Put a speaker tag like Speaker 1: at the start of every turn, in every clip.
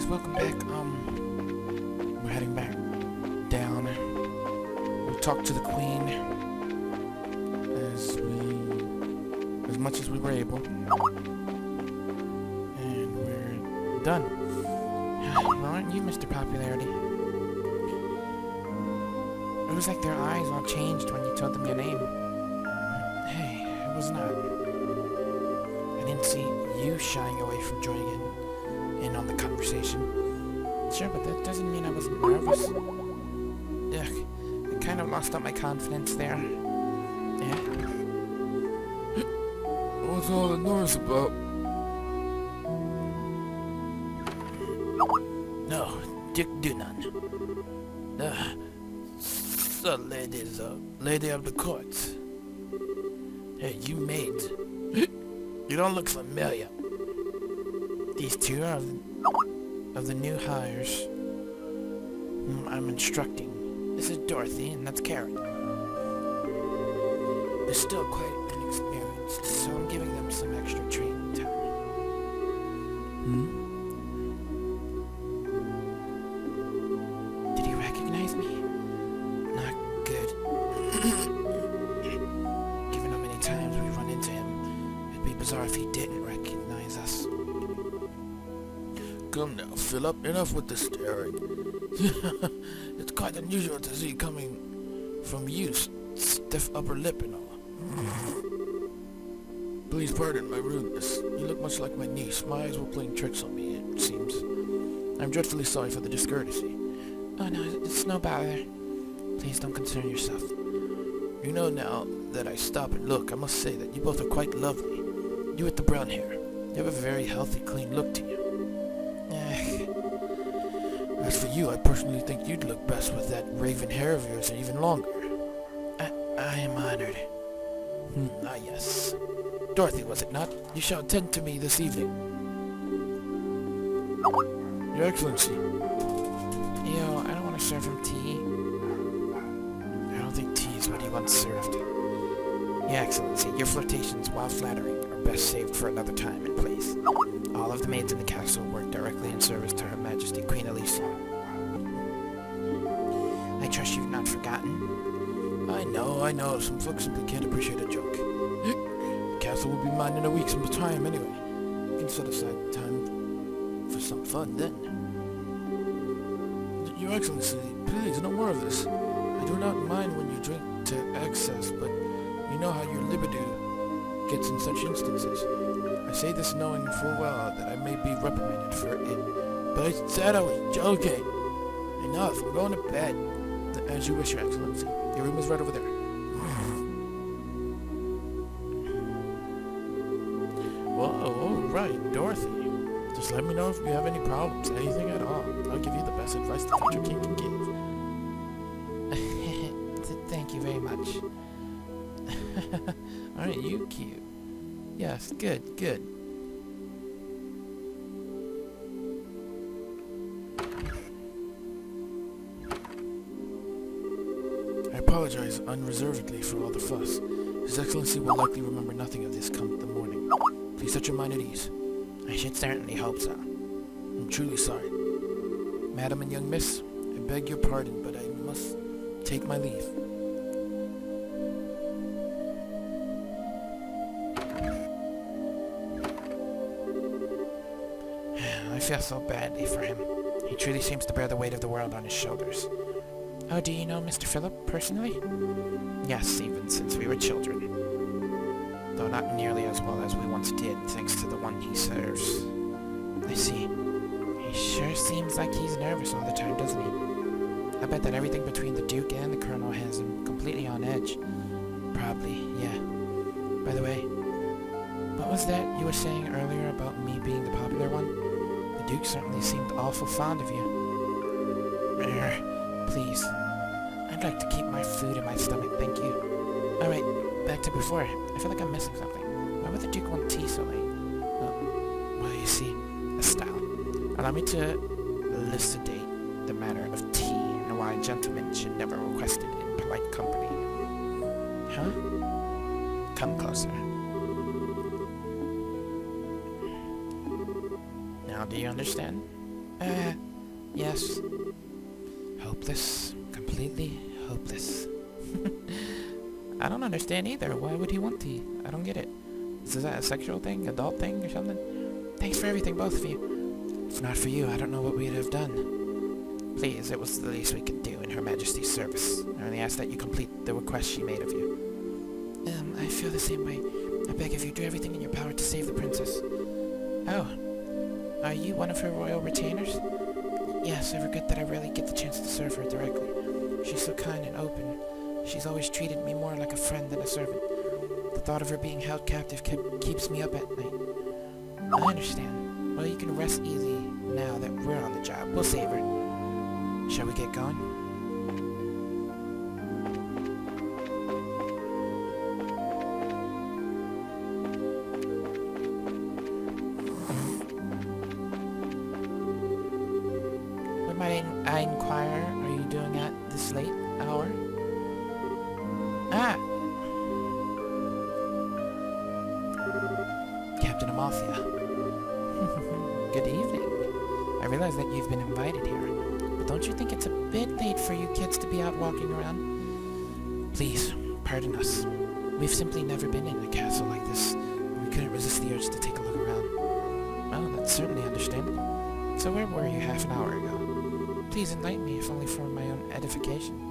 Speaker 1: guys, welcome back. We're heading back down. We talked to the queen as much as we were able, and we're done. Well, aren't you, Mr. Popularity? It was like their eyes all changed when you told them your name. Hey, it was not. I didn't see you shying away from joining in on the conversation. Sure, but that doesn't mean I wasn't nervous. Ugh, I kind of lost all my confidence there. Yeah?
Speaker 2: What's all the noise about?
Speaker 1: No, Dick do none. So lady of the court. Hey, you maids. You don't look familiar. These two are of the new hires whom I'm instructing. This is Dorothy, and that's Karen. They're still quite inexperienced, so I'm giving them some extra training time. Did he recognize me? Not good. Given how many times we run into him, it'd be bizarre if he didn't recognize us.
Speaker 2: Come now, Philip, enough with the staring. It's quite unusual to see coming from you, stiff upper lip and all. Please pardon my rudeness. You look much like my niece. My eyes were playing tricks on me, it seems. I'm dreadfully sorry for the discourtesy.
Speaker 1: Oh no, it's no bother. Please don't concern yourself.
Speaker 2: You know, now that I stop and look, I must say that you both are quite lovely. You with the brown hair. You have a very healthy, clean look to you. As for you, I personally think you'd look best with that raven hair of yours and even longer.
Speaker 1: I am honored.
Speaker 2: Ah, yes. Dorothy, was it not? You shall attend to me this evening. Your Excellency.
Speaker 1: Yo, I don't want to serve him tea.
Speaker 2: I don't think tea is what he once served.
Speaker 1: Your Excellency, your flirtations, while flattering, are best saved for another time and place. All of the maids in the castle work directly in service to Her Majesty Queen Elisa. I trust you've not forgotten?
Speaker 2: I know. Some folks simply can't appreciate a joke. The castle will be mine in a week's time anyway. You can set aside time for some fun then. Your Excellency, please, no more of this. I do not mind when you drink to excess, but you know how your libido gets in such instances. I say this knowing full well that I may be reprimanded for it, but I said I was joking. Enough, I'm going to bed. As you wish, Your Excellency. Your room is right over there. Well, alright, Dorothy. Just let me know if you have any problems, anything at all. I'll give you the best advice the future king can give.
Speaker 1: Thank you very much.
Speaker 2: Aren't you cute? Yes, good. I apologize unreservedly for all the fuss. His Excellency will likely remember nothing of this come the morning. Please set your mind at ease.
Speaker 1: I should certainly hope so.
Speaker 2: I'm truly sorry. Madam and young miss, I beg your pardon, but I must take my leave.
Speaker 1: I feel so badly for him. He truly seems to bear the weight of the world on his shoulders. Oh, do you know Mr. Philip personally? Yes, even since we were children. Though not nearly as well as we once did, thanks to the one he serves. I see. He sure seems like he's nervous all the time, doesn't he? I bet that everything between the Duke and the Colonel has him completely on edge. Probably, yeah. By the way, what was that you were saying earlier about me being the popular one? The Duke certainly seemed awful fond of you. Please. I'd like to keep my food in my stomach, thank you. Alright, back to before. I feel like I'm missing something. Why would the Duke want tea so late? Well, you see, Estelle, allow me to elucidate the matter of tea and why gentlemen should never request it in polite company. Huh? Come closer. Now, do you understand? Yes. Hopeless. Completely hopeless. I don't understand either. Why would he want to? I don't get it. Is that a sexual thing? Adult thing or something? Thanks for everything, both of you. If not for you, I don't know what we'd have done. Please, it was the least we could do in Her Majesty's service. I only ask that you complete the request she made of you. I feel the same way. I beg of you, do everything in your power to save the princess. Oh. Are you one of her royal retainers? Yes, I regret that I rarely get the chance to serve her directly. She's so kind and open. She's always treated me more like a friend than a servant. The thought of her being held captive keeps me up at night. I understand. Well, you can rest easy now that we're on the job. We'll save her. Shall we get going? What might I inquire are you doing at this late hour? Ah! Captain Amalthea. Good evening. I realize that you've been invited here, but don't you think it's a bit late for you kids to be out walking around? Please, pardon us. We've simply never been in a castle like this, and we couldn't resist the urge to take a look around. Well, that's certainly understandable. So where were you half an hour ago? Please enlighten me, if only for my own edification.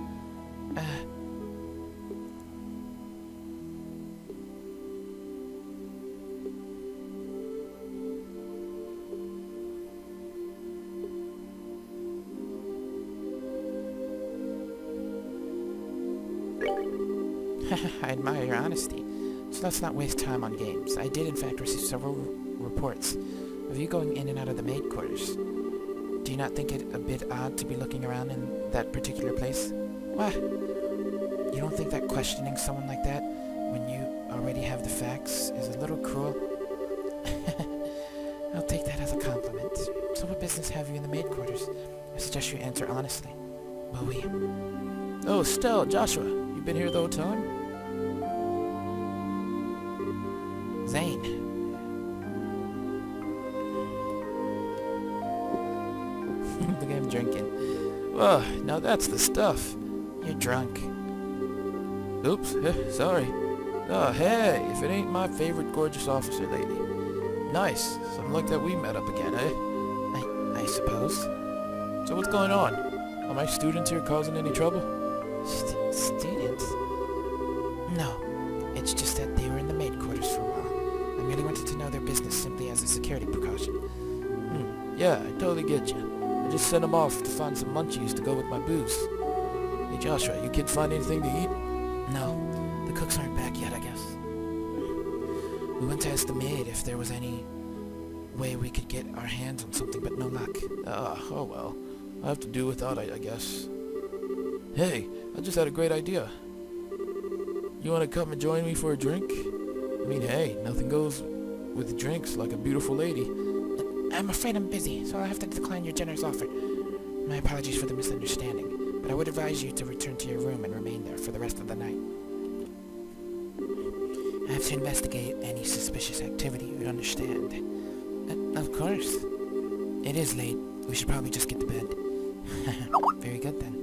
Speaker 1: I admire your honesty, so let's not waste time on games. I did in fact receive several reports of you going in and out of the maid quarters. Do you not think it a bit odd to be looking around in that particular place? What? You don't think that questioning someone like that, when you already have the facts, is a little cruel? I'll take that as a compliment. So what business have you in the maid quarters? I suggest you answer honestly. Will we?
Speaker 2: Oh, Stella, Joshua, you been here the whole time?
Speaker 1: Zane. Look at him drinking.
Speaker 2: Oh, now that's the stuff.
Speaker 1: You're drunk.
Speaker 2: Oops, sorry. Oh, hey, if it ain't my favorite gorgeous officer lady. Nice. Something like that we met up again, eh?
Speaker 1: I suppose.
Speaker 2: So what's going on? Are my students here causing any trouble?
Speaker 1: Students? No. It's just that they were in the maid quarters for a while. I merely wanted to know their business simply as a security precaution.
Speaker 2: Yeah, I totally get you. I just sent them off to find some munchies to go with my booze. Hey Joshua, you kids find anything to eat?
Speaker 1: No. The cooks aren't back yet, I guess. We went to ask the maid if there was any way we could get our hands on something, but no luck.
Speaker 2: Oh well. I'll have to do without it, I guess. Hey, I just had a great idea. You want to come and join me for a drink? I mean, hey, nothing goes with drinks like a beautiful lady.
Speaker 1: I'm afraid I'm busy, so I'll have to decline your generous offer. My apologies for the misunderstanding, but I would advise you to return to your room and remain there for the rest of the night. I have to investigate any suspicious activity, you understand. Of course. It is late. We should probably just get to bed. Very good, then.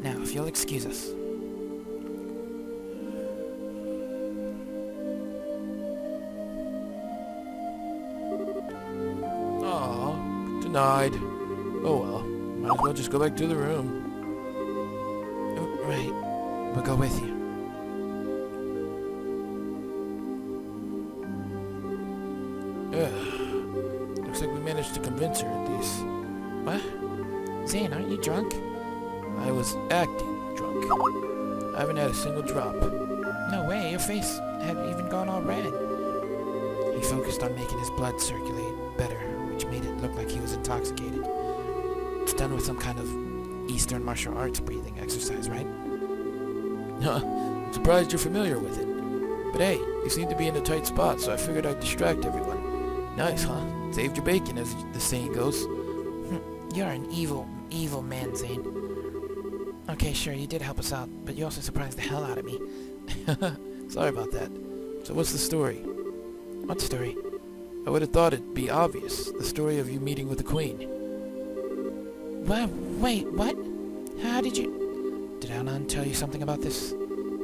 Speaker 1: Now, if you'll excuse us.
Speaker 2: Aw, denied. Oh well, might as well just go back to the room.
Speaker 1: Right. We'll go with you.
Speaker 2: Looks like we managed to convince her at least.
Speaker 1: What? Zane, aren't you drunk?
Speaker 2: I was acting drunk. I haven't had a single drop.
Speaker 1: No way, your face had even gone all red. He focused on making his blood circulate better, which made it look like he was intoxicated. It's done with some kind of Eastern martial arts breathing exercise, right?
Speaker 2: I'm surprised you're familiar with it. But hey, you seem to be in a tight spot, so I figured I'd distract everyone. Nice, huh? Saved your bacon, as the saying goes.
Speaker 1: You're an evil, evil man, Zane. Okay, sure, you did help us out, but you also surprised the hell out of me.
Speaker 2: Sorry about that. So what's the story?
Speaker 1: What story?
Speaker 2: I would have thought it'd be obvious, the story of you meeting with the Queen.
Speaker 1: Wait, what? How did you... Did Alan tell you something about this?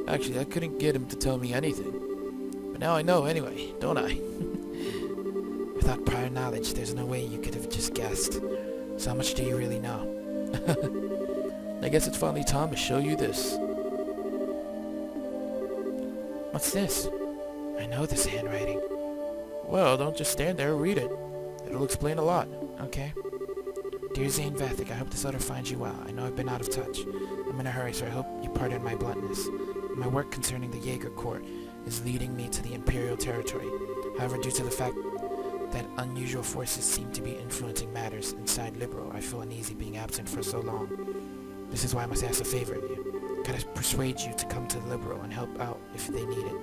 Speaker 2: Actually, I couldn't get him to tell me anything. But now I know anyway, don't I?
Speaker 1: Without prior knowledge, there's no way you could have just guessed. So how much do you really know?
Speaker 2: I guess it's finally time to show you this.
Speaker 1: What's this? I know this handwriting.
Speaker 2: Well, don't just stand there, read it. It'll explain a lot.
Speaker 1: Okay. Dear Zane Vathik, I hope this letter finds you well. I know I've been out of touch. I'm in a hurry, so I hope you pardon my bluntness. My work concerning the Jaeger Court is leading me to the Imperial territory. However, due to the fact that unusual forces seem to be influencing matters inside Liberal, I feel uneasy being absent for so long. This is why I must ask a favor of you. Can I persuade you to come to Liberal and help out if they need it?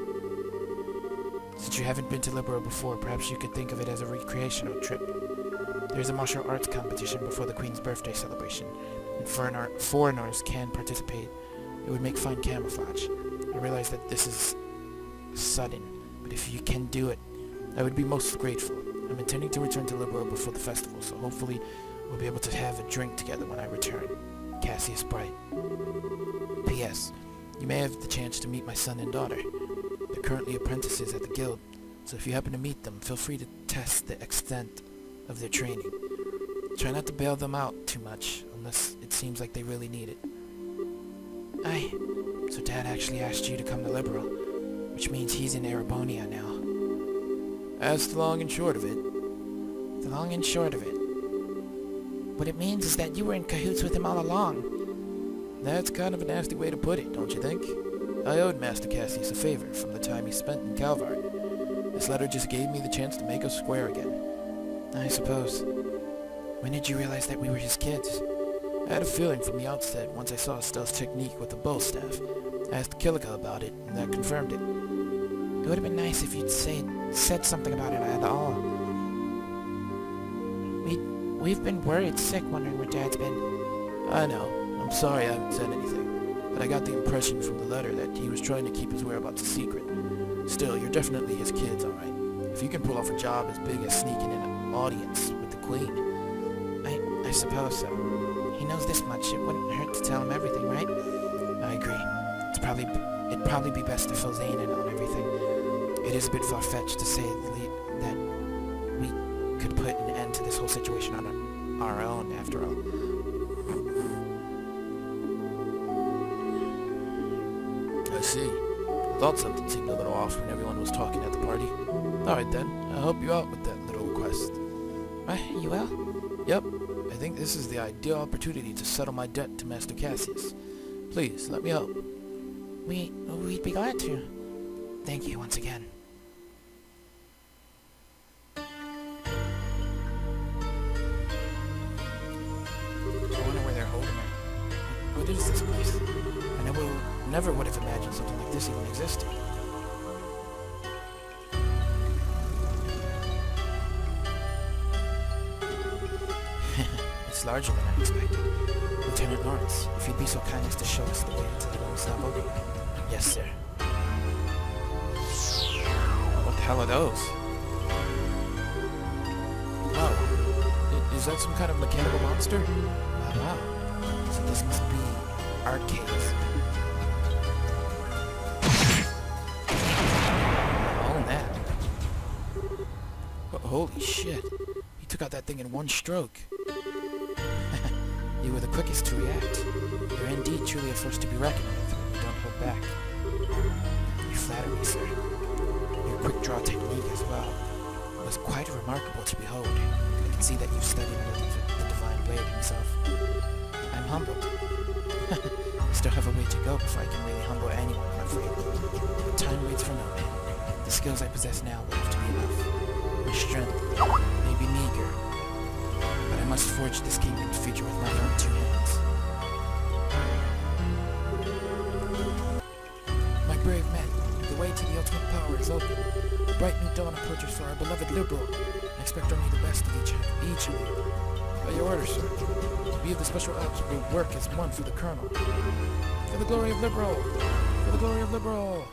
Speaker 1: Since you haven't been to Liberal before, perhaps you could think of it as a recreational trip. There's a martial arts competition before the Queen's birthday celebration, and foreigners can participate. It would make fine camouflage. I realize that this is sudden, but if you can do it, I would be most grateful. I'm intending to return to Liberal before the festival, so hopefully we'll be able to have a drink together when I return. Cassius Bright. P.S. You may have the chance to meet my son and daughter. They're currently apprentices at the guild, so if you happen to meet them, feel free to test the extent of their training. Try not to bail them out too much, unless it seems like they really need it. So Dad actually asked you to come to Liberal, which means he's in Erebonia now.
Speaker 2: That's the long and short of it.
Speaker 1: The long and short of it. What it means is that you were in cahoots with him all along.
Speaker 2: That's kind of a nasty way to put it, don't you think? I owed Master Cassius a favor from the time he spent in Calvard. This letter just gave me the chance to make us square again.
Speaker 1: I suppose. When did you realize that we were just kids?
Speaker 2: I had a feeling from the outset once I saw Estelle's technique with the bow staff. I asked Killica about it, and that confirmed it.
Speaker 1: It would have been nice if you'd said something about it at all. We've been worried sick wondering where Dad's been.
Speaker 2: I know. I'm sorry I haven't said anything, but I got the impression from the letter that he was trying to keep his whereabouts a secret. Still, you're definitely his kids, alright? If you can pull off a job as big as sneaking in an audience with the Queen.
Speaker 1: I suppose so. He knows this much, it wouldn't hurt to tell him everything, right? I agree. It'd probably be best to fill Zane in on everything. It is a bit far-fetched to say that we could put an end to this whole situation on our own, after all.
Speaker 2: I see. I thought something seemed a little off when everyone was talking at the party. Alright then, I'll help you out with that little request.
Speaker 1: You will?
Speaker 2: Yep. I think this is the ideal opportunity to settle my debt to Master Cassius. Please, let me help.
Speaker 1: We'd be glad to. Thank you once again. I wonder where they're holding her. What is this place? I never would have imagined something like this even existed. It's larger than I expected. Lieutenant Lawrence, if you'd be so kind as to show us the way to the room level. Yes, sir. What the hell are those?
Speaker 2: Whoa. Is that some kind of mechanical monster?
Speaker 1: Wow. So this must be arcades. Oh, that.
Speaker 2: Holy shit. He took out that thing in one stroke.
Speaker 1: You were the quickest to react. You're indeed truly a force to be reckoned with when you don't hold back. You flatter me, sir. Your quick draw technique as well was quite remarkable to behold. I can see that you've studied under the Divine Blade himself. I'm humbled. Still have a way to go before I can really humble anyone, I'm afraid. But time waits for no man. The skills I possess now will have to be enough. My strength may be meager, but I must forge this kingdom's future with my own two hands. My brave men, the way to the ultimate power is open. A bright new dawn approaches for our beloved Liberal. I expect only the best of each of you.
Speaker 2: By your orders, sir. We of the Special Ops will work as one for the Colonel. For the glory of Liberal! For the glory of Liberal!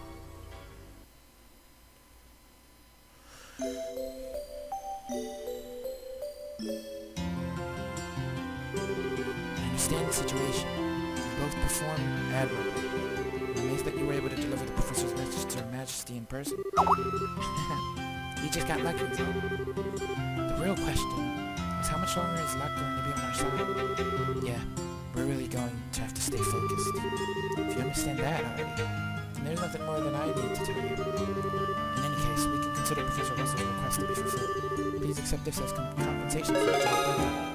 Speaker 1: understand the situation. You both perform admirably. I'm amazed that you were able to deliver the professor's message to Her Majesty in person. You just got lucky, though. The real question is how much longer is luck going to be on our side? Yeah, we're really going to have to stay focused. If you understand that already, then there's nothing more than I need to tell you. In any case, we can consider Professor Russell's request to be fulfilled. Please accept this as compensation for your job well done.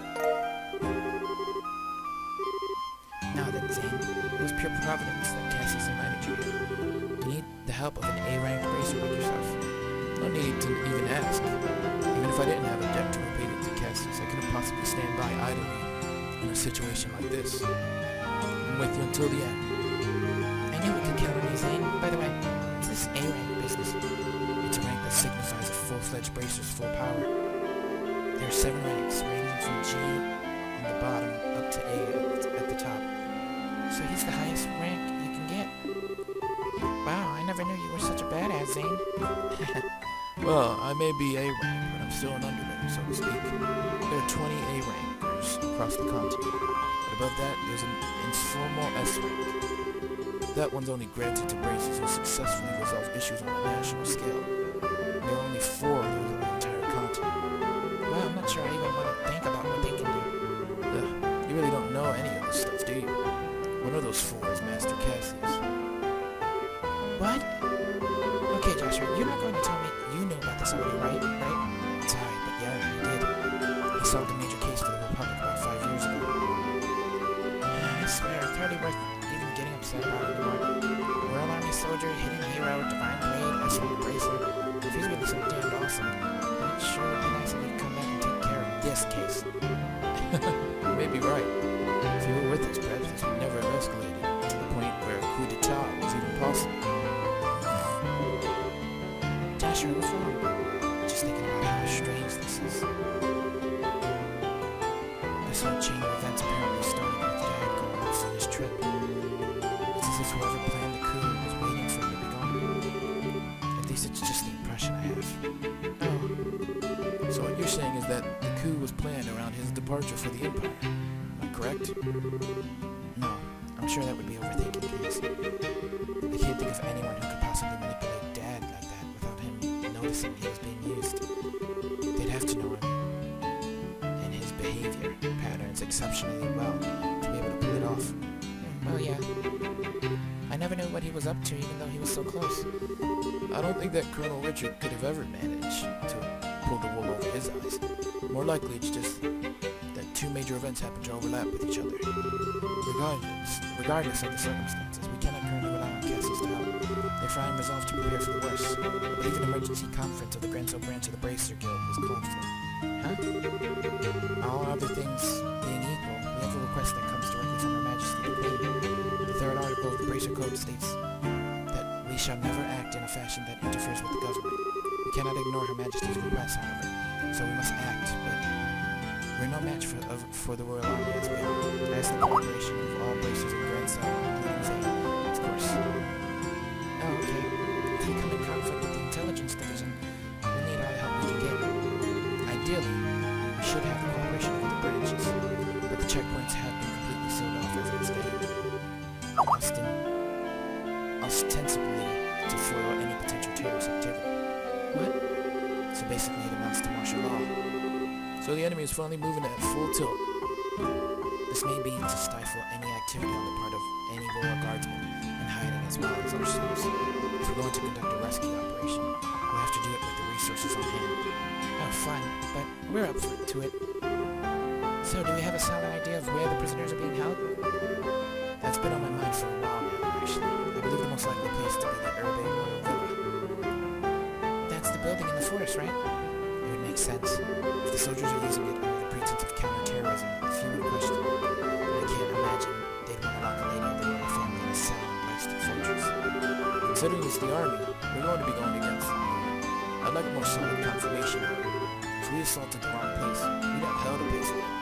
Speaker 1: Now then, Zane, it was pure providence that Cassius invited you here. You need the help of an A-rank racer like yourself.
Speaker 2: No need to even ask. Even if I didn't have a debt to repay to Cassius, I couldn't possibly stand by idly in a situation like this. I'm with you until the end.
Speaker 1: I knew we could count on you, Zane. By the way, what's this A-rank business?
Speaker 2: It's a rank that signifies a full-fledged bracer's full power.
Speaker 1: There are 7 ranks, ranging from G on the bottom up to A at the top. So he's the highest rank you can get. Wow, I never knew you were such a badass, Zane.
Speaker 2: Well, I may be A-rank, but I'm still an underling, so to speak. There are 20 A-rankers across the continent, but above that, there's an informal S rank. That one's only granted to bracers who successfully resolve issues on a national scale. There are only 4 of those on the entire continent.
Speaker 1: Well, I'm not sure I even want to think about what they can do.
Speaker 2: You really don't know any of this stuff, do you? One of those 4 is Master Cassius.
Speaker 1: What? Okay, Joshua, you're not going to tell me you knew about this already, right? Sorry, but yeah, he did. He solved a major case for the Republic about 5 years ago. I swear, it's hardly worth even getting upset about it anymore. Royal Army soldier, hidden hero, divine blade, excellent bracer. If he's really so damned awesome, then it sure would be nice if he'd come back and take care of this case.
Speaker 2: You may be right. If you were with us, perhaps this would never have escalated to the point where a coup d'etat was even possible.
Speaker 1: Joshua, what's wrong? Just thinking about how strange this is. This whole chain of events apparently started with Dad going off on his trip. It's as if whoever planned the coup was waiting for him to be gone. At least it's just the impression I have.
Speaker 2: Oh. So what you're saying is that the coup was planned around his departure for the Empire. Am I correct?
Speaker 1: No, I'm sure that would be overthinking things. I can't think of anyone who could possibly manipulate Dad like that without him noticing he was being used. They'd have to know him and his behavior patterns exceptionally well to be able to pull it off. Well, yeah. I never knew what he was up to, even though he was so close.
Speaker 2: I don't think that Colonel Richard could have ever managed to pull the wool over his eyes. More likely it's just that 2 major events happen to overlap with each other.
Speaker 1: Regardless of the circumstances, we cannot currently rely on Cassius to help. Therefore, I am resolved to prepare for the worst. I believe an emergency conference of the Grenzo branch of the Bracer Guild was called for. Huh? All other things being equal, we have a request that comes directly from Her Majesty the Queen. The 3rd article of the Bracer Code states that we shall never act in a fashion that interferes with the government. We cannot ignore Her Majesty's request, however, so we must act, but we're no match for the Royal Army as we are. As the cooperation of all bracers in Grenzo, including Zane, of course. Oh, okay. If we come in conflict with the Intelligence Division, we'll need all the help we can get. Ideally, we should have the cooperation of the branches, but the checkpoints have been completely sealed off as of this day. Ostensibly to foil any potential terrorist activity. What? So basically it amounts to martial law.
Speaker 2: So the enemy is finally moving at full tilt.
Speaker 1: This may be to stifle any activity on the part of any Royal Guardsmen in hiding as well as ourselves. If we're going to conduct a rescue operation, we'll have to do it with the resources on hand. Oh, fun, but we're up to it. So, do we have a solid idea of where the prisoners are being held? That's been on my mind for a while now, actually. I believe the most likely place to be the Urban Royal Villa. That's the building in the forest, right? It would make sense. If the soldiers are using it under the pretense of counterterrorism, few would question it. But I can't imagine they'd want to lock a lady of the royal family in a cell laced with soldiers.
Speaker 2: Considering it's the army, we're going to be going against them. I'd like a more solid confirmation. If we assaulted the wrong place, we'd have hell to pay for that.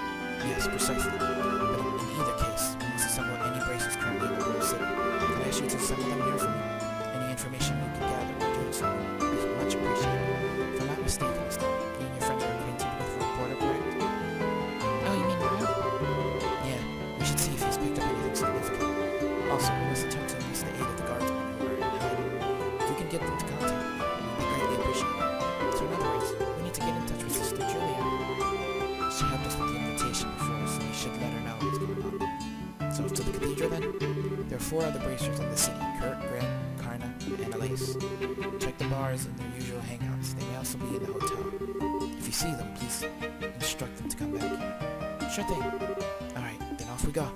Speaker 1: Yes, precisely. But in either case, we must assemble any bracers currently in the Royal City. Can I ask you to assemble them here for me? Any information we can gather while doing so would be much appreciated. If I'm not mistaken, Mr. You and your friends are acquainted with the reporter, correct? Oh, you mean Ryan? Yeah, we should see 4 other bracers in the city: Kurt, Grant, Karna, and Elise. Check the bars and their usual hangouts. They may also be in the hotel. If you see them, please instruct them to come back here. Sure thing. Alright, then off we go.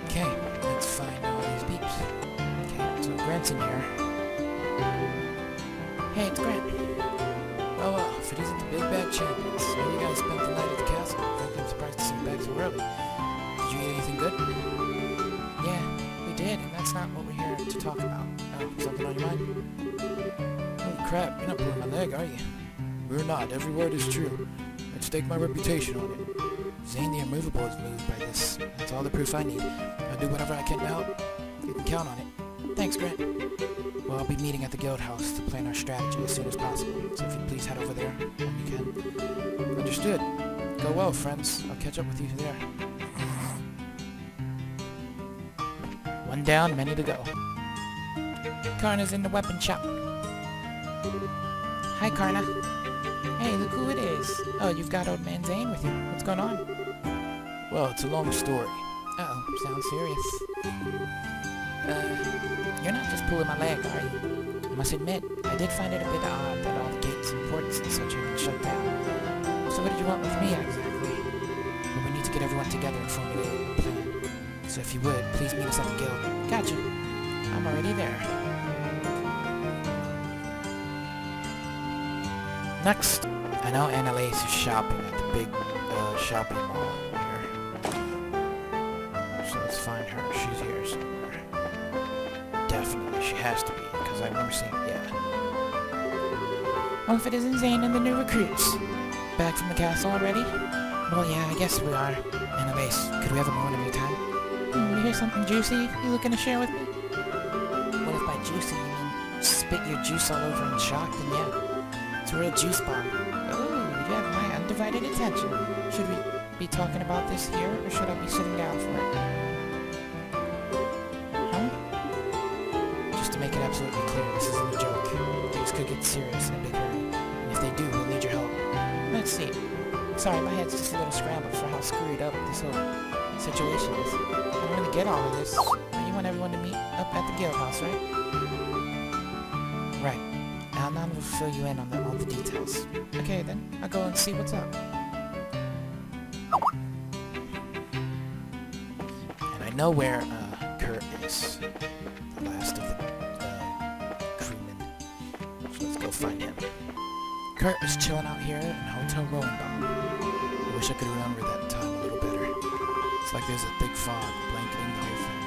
Speaker 1: Okay, let's find all these beeps. Okay, so Grant's in here. Hey, it's Grant. Oh well, if it isn't the Big Bad Champions. So you guys spent the night at the castle. I'm surprised to see you back so early. Did you eat anything good? Yeah, we did, and that's not what we're here to talk about. Oh, something on your mind?
Speaker 2: Holy crap, you're not pulling my leg, are you? We're not. Every word is true. I'd stake my reputation on it.
Speaker 1: Zane the Immovable is moved by this. That's all the proof I need. I'll do whatever I can to help. You can count on it. Thanks, Grant. Well, I'll be meeting at the guild house to plan our strategy as soon as possible. So if you'd please head over there when you can.
Speaker 2: Understood.
Speaker 1: Go well, friends. I'll catch up with you there. One down, many to go. Karna's in the weapon shop. Hi, Karna. Hey, look who it is. Oh, you've got old man Zane with you. What's going on?
Speaker 2: Well, it's a long story.
Speaker 1: Uh-oh, sounds serious. You're not just pulling my leg, are you? I must admit, I did find it a bit odd that all the gates and ports and such have been shut down. So what did you want with me, exactly? Well, we need to get everyone together and formulate a plan. So if you would, please meet us at the guild. Gotcha. I'm already there. Next, I know Annalise is shopping at the big shopping mall here. So let's find her. She's here somewhere. Definitely, she has to be, because I've never seen her yet. Well, if it isn't Zane and the new recruits. Back from the castle already? Well, yeah, I guess we are. Annalise, could we have a moment of your time? You hear something juicy you looking to share with me? What if by juicy you mean spit your juice all over in shock? Then yeah. It's a real juice bomb. Oh, you have my undivided attention. Should we be talking about this here, or should I be sitting down for it? Huh? Just to make it absolutely clear, this isn't a joke. Things could get serious in a big hurry. And if they do, we'll need your help. Let's see. Sorry, my head's just a little scrambled for how screwed up this whole situation is. I don't really get all of this. You want everyone to meet up at the guild house, right? Right. Alnon will fill you in on all the details. Okay, then. I'll go and see what's up. And I know where, Kurt is. The last of the, crewmen. So let's go find him. Kurt is chilling out here in Hotel Rolling Bomb. I wish I could remember that time a little better. It's like there's a thick fog blanketing the whole thing.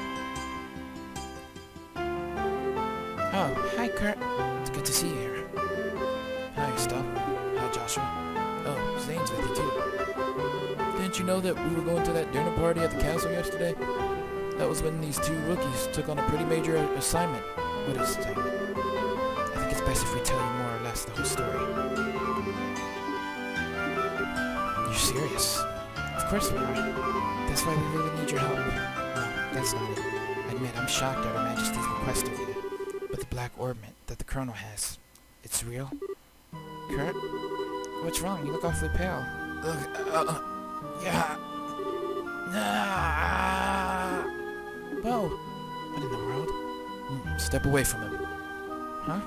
Speaker 1: Oh, hi, Kurt. It's good to see you here. Hi, Steph. Hi, Joshua. Oh, Zane's with you, too.
Speaker 2: Didn't you know that we were going to that dinner party at the castle yesterday? That was when these 2 rookies took on a pretty major assignment.
Speaker 1: What is it? I think it's best if we tell you more or less the whole story. You're serious? Of course we are. That's why we really need your help. No, that's not it. I admit, I'm shocked at Her Majesty's request of you. But the black orbment that the Colonel has, it's real? Kurt? What's wrong? You look awfully pale.
Speaker 2: Look, yeah.
Speaker 1: Whoa! What in the world?
Speaker 2: Step away from him.
Speaker 1: Huh?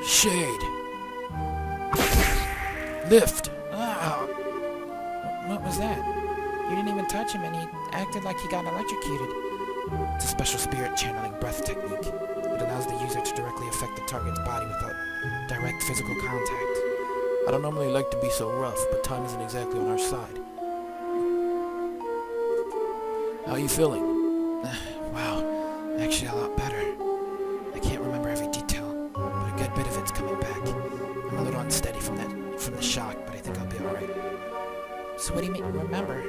Speaker 2: Shade. Lift.
Speaker 1: What was that? You didn't even touch him and he acted like he got electrocuted. It's a special spirit channeling breath technique. It allows the user to directly affect the target's body without direct physical contact.
Speaker 2: I don't normally like to be so rough, but time isn't exactly on our side. How are you feeling?
Speaker 1: Wow, actually a lot better. I can't remember every detail, but a good bit of it's coming back. I'm a little unsteady from the shock, but I think I'll be alright. So what do you mean, remember?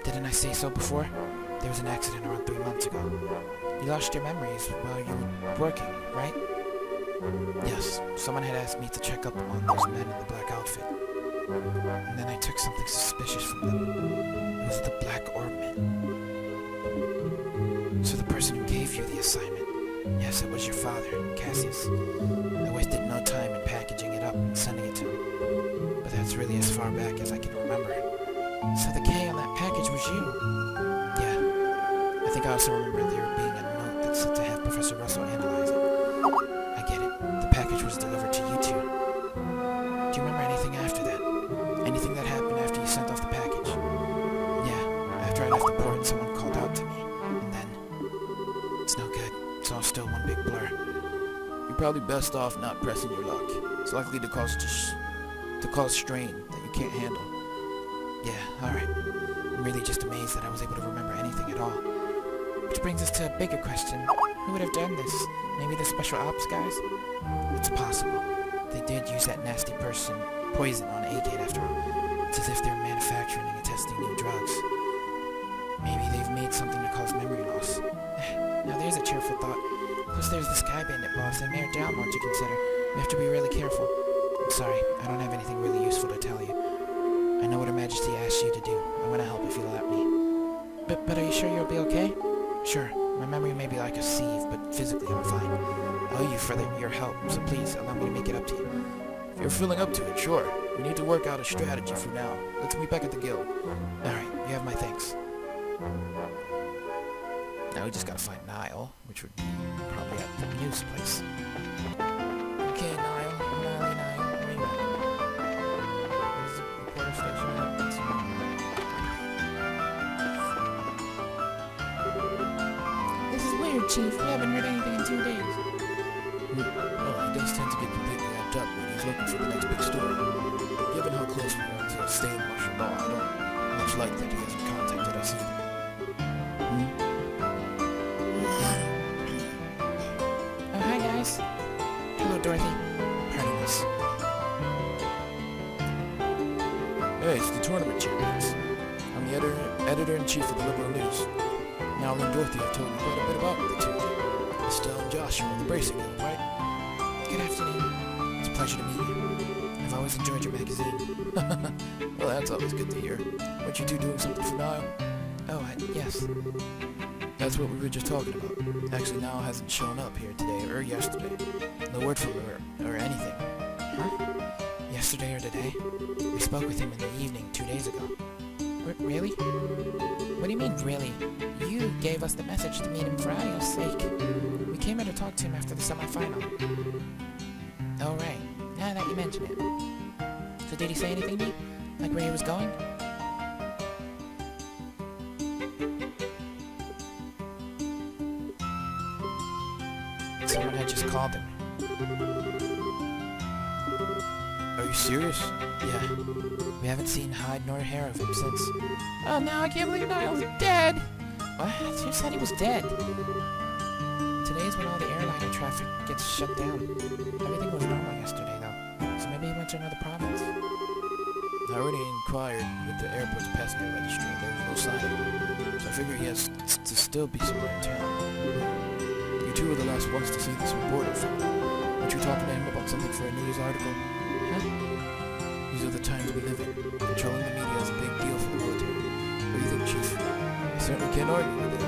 Speaker 1: Didn't I say so before? There was an accident around 3 months ago. You lost your memories while you were working, right? Yes, someone had asked me to check up on those men in the black outfit. And then I took something suspicious from them. It was the black orbment. So the person who gave you the assignment Yes, it was your father, Cassius. I wasted no time in packaging it up and sending it to him. But that's really as far back as I can remember. So the K on that package was you? Yeah. I think I also remember there being a note that said to have Professor Russell analyze it. I get it. The package was delivered to you two. Do you remember anything after that? Anything that happened after you sent off the package? Yeah. After I left the port, someone called out to me. And then... It's no good. It's all still one big blur.
Speaker 2: You're probably best off not pressing your luck. It's likely to cause strain that you can't handle.
Speaker 1: Yeah, alright. I'm really just amazed that I was able to remember anything at all. Which brings us to a bigger question. Who would have done this? Maybe the special ops guys? It's possible. They did use that nasty poison on A-Gate after all. It's as if they're manufacturing and testing new drugs. Maybe they've made something to cause memory loss. Now there's a cheerful thought. Plus there's the Sky Bandit boss and Mayor Dalmont to consider. We have to be really careful. I'm sorry, I don't have anything really useful to tell you. I know what Her Majesty asked you to do. I want to help if you'll let me. But are you sure you'll be okay? Sure. My memory may be like a sieve, but physically I'm fine. I owe you for your help, so please allow me to make it up to you.
Speaker 2: If you're feeling up to it, sure. We need to work out a strategy for now. Let's meet back at the guild.
Speaker 1: Alright, you have my thanks.
Speaker 2: Now we just gotta find Niall, which would be
Speaker 1: Probably at the news place.
Speaker 2: okay, Niall. Where are you at? Where's the reporter station at?
Speaker 3: This is weird, Chief. We haven't heard anything in 2 days.
Speaker 2: Well, he does tend to get completely wrapped up when he's looking for the next big story. Given how close we are to staying martial law, I don't much like that he hasn't contacted us either.
Speaker 3: Oh, hi, guys.
Speaker 1: Hello, Dorothy. Pardon us.
Speaker 2: Hey, it's the tournament champions. I'm the editor-in-chief of the Liberal News. Niall and Dorothy have told me quite a bit about the two. Estelle and Joshua, the Bracing Guild, right?
Speaker 1: Good afternoon. It's a pleasure to meet you. I've always enjoyed your magazine.
Speaker 2: Well, that's always good to hear. Weren't you two doing something for Niall?
Speaker 1: Oh, yes.
Speaker 2: That's what we were just talking about. Actually, Niall hasn't shown up here today or yesterday. No word from her or anything.
Speaker 1: Huh? Yesterday or today? We spoke with him in the evening 2 days ago. Really? What do you mean, really? You gave us the message to meet him for Adio's sake. We came here to talk to him after the semifinal. Oh, right. Now that you mention it. So did he say anything to you? Like where he was going? Someone had just called him.
Speaker 2: Are you serious?
Speaker 1: Yeah. We haven't seen hide nor hair of him since.
Speaker 3: Oh, no, I can't believe Niall's dead.
Speaker 1: What? Who said he was dead? Today's when all the airliner traffic gets shut down. Everything was normal yesterday, though. So maybe he went to another province.
Speaker 2: I already inquired with the airport's passenger registry and there was no sign of him. So I figure he has to still be somewhere in town. You two were the last ones to see this reporter from. Weren't you talking to him about something for a news article?
Speaker 1: Huh?
Speaker 2: These are the times we live in. Controlling the media is a big deal for the military. What do you think, Chief? I certainly can't argue with it.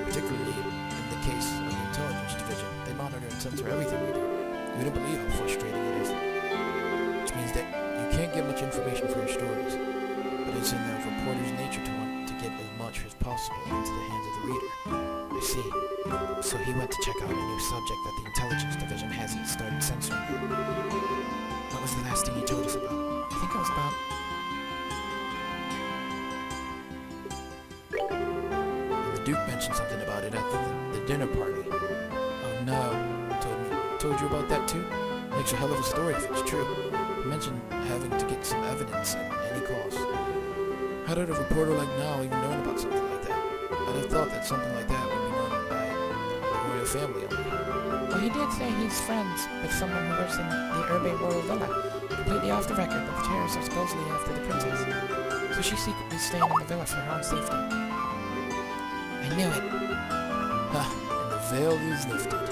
Speaker 2: Particularly in the case of the intelligence division. They monitor and censor everything we do. You wouldn't believe how frustrating it is. Which means that you can't get much information for your stories. But it's in a reporter's nature to want to get as much as possible into the hands of the reader.
Speaker 1: I see. So he went to check out a new subject that the intelligence division hasn't started censoring yet. What was the last thing he told us about? I think it was about...
Speaker 2: The Duke mentioned something about it at the dinner party. Oh no. Told you about that too? Makes a hell of a story if it's true. He mentioned having to get some evidence at any cost. How did a reporter like Niall even learn about something like that? I'd have thought that something like that would be known by the royal family only.
Speaker 3: Well, he did say he's friends with someone who lives in the Urbe Royal Villa. Completely off the record, but the terrorists are supposedly after the princess. So she's secretly staying in the villa for her own safety. I knew it.
Speaker 2: Ha! And the veil is lifted.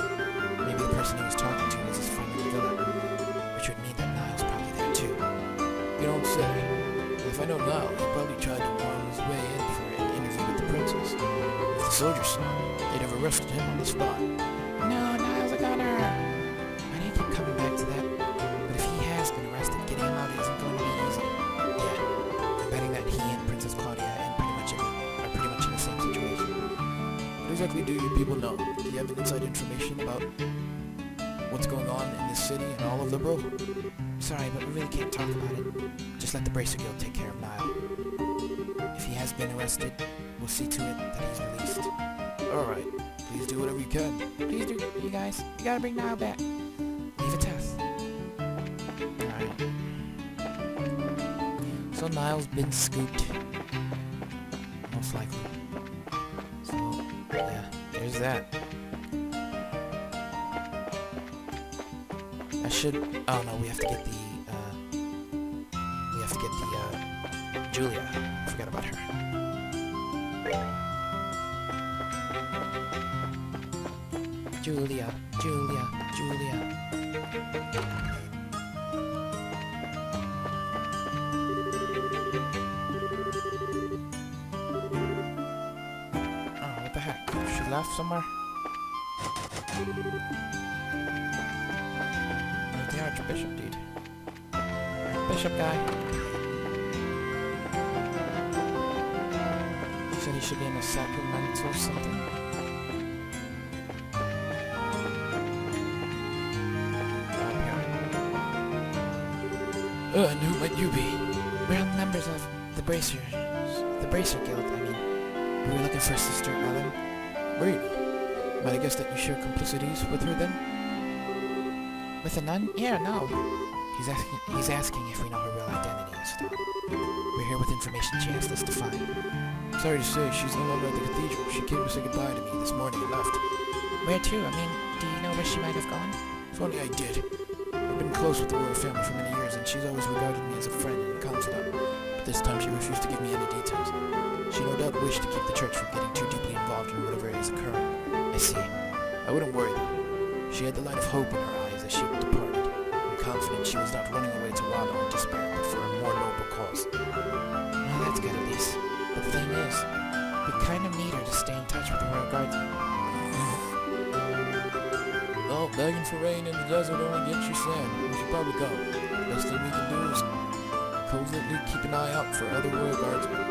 Speaker 1: Maybe the person he was talking to was his friend in the villa. Which would mean that Niall's probably there too.
Speaker 2: You don't say. Well, if I know Niall, he probably tried to worm his way in for an interview with the princess. If the soldiers saw him, they'd have arrested him on the spot.
Speaker 3: No,
Speaker 2: exactly do you people know? Do you have inside information about what's going on in this city and all of Liberal?
Speaker 1: Sorry, but we really can't talk about it. Just let the Bracer Guild take care of Niall. If he has been arrested, we'll see to it that he's released.
Speaker 2: Alright, please do whatever you can.
Speaker 3: Please do, you guys. You gotta bring Niall back.
Speaker 1: Leave a test. Alright. So Niall's been scooped. Most likely. So, yeah, there's that. I should... Oh no, we have to get the, Julia. I forgot about her. Julia. Oh, what the heck? She left somewhere? Where's the Archbishop dude? Archbishop guy. He said he should be in a sacrament or something.
Speaker 2: And who might you be?
Speaker 1: We're all members of the Bracer Guild, I mean. We were looking for Sister Ellen.
Speaker 2: Wait, might I guess that you share complicities with her then?
Speaker 1: With a nun? Yeah, no. He's asking if we know her real identity and stuff. We're here with information she asked us to find.
Speaker 2: Sorry to say, she's no longer at the cathedral. She came to say goodbye to me this morning and left.
Speaker 1: Where to? I mean, do you know where she might have gone?
Speaker 2: If only I did. I've been close with the royal family for many years, and she's always regarded me as a friend and confidant. But this time she refused to give me any details. She no doubt wished to keep the church from getting too deeply involved in whatever is occurring.
Speaker 1: I see.
Speaker 2: I wouldn't worry though. She had the light of hope in her eyes as she departed. I'm confident she was not running away to wallow in despair, but for a more noble cause.
Speaker 1: Well, that's good at least. But the thing is, we kind of need her to stay in touch with the Royal Guardsmen.
Speaker 2: Well, begging for rain in the desert only gets you sand. We should probably go. Best thing we can do is covertly keep an eye out for other royal guardsmen.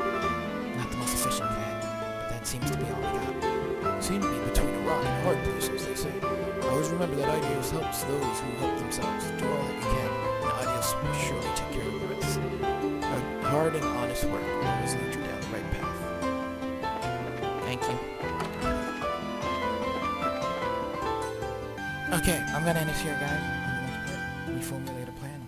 Speaker 1: Not the most efficient plan, but that seems to be all we got.
Speaker 2: Seem to be between a rock and a hard place, as they say. Always remember that ideals helps those who help themselves. Do all that you can, and ideals will surely take care of the rest. Hard and honest work will always lead you down the right path.
Speaker 1: Thank you. Okay, I'm gonna end this here, guys. I'm gonna reformulate a plan.